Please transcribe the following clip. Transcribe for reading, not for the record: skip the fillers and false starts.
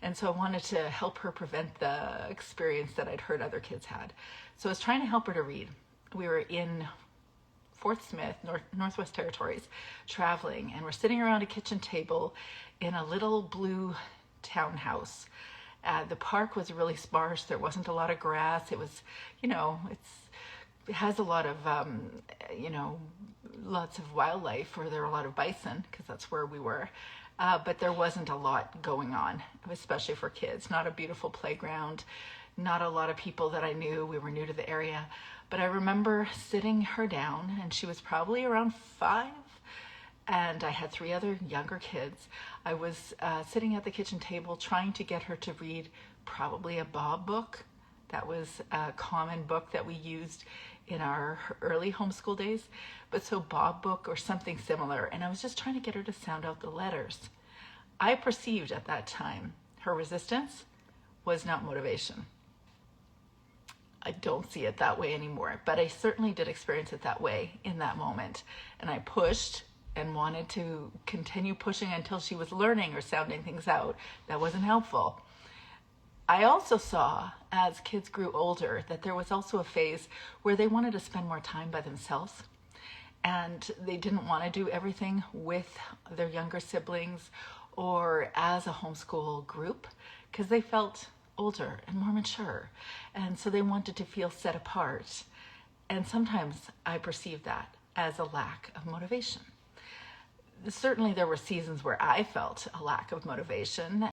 And so I wanted to help her prevent the experience that I'd heard other kids had. So I was trying to help her to read. We were in Fort Smith, Northwest Territories, traveling, and we're sitting around a kitchen table in a little blue townhouse. The park was really sparse. There wasn't a lot of grass. It was, it has a lot of, lots of wildlife, or there were a lot of bison, because that's where we were. But there wasn't a lot going on, especially for kids. Not a beautiful playground, not a lot of people that I knew. We were new to the area. But I remember sitting her down, and she was probably around 5, and I had 3 other younger kids. I was sitting at the kitchen table trying to get her to read probably a Bob book. That was a common book that we used in our early homeschool days. But so Bob book or something similar. And I was just trying to get her to sound out the letters. I perceived at that time her resistance was not motivation. I don't see it that way anymore, but I certainly did experience it that way in that moment. And I pushed and wanted to continue pushing until she was learning or sounding things out. That wasn't helpful. I also saw, as kids grew older, that there was also a phase where they wanted to spend more time by themselves, and they didn't want to do everything with their younger siblings or as a homeschool group, because they felt older and more mature, and so they wanted to feel set apart. And sometimes I perceived that as a lack of motivation. Certainly there were seasons where I felt a lack of motivation,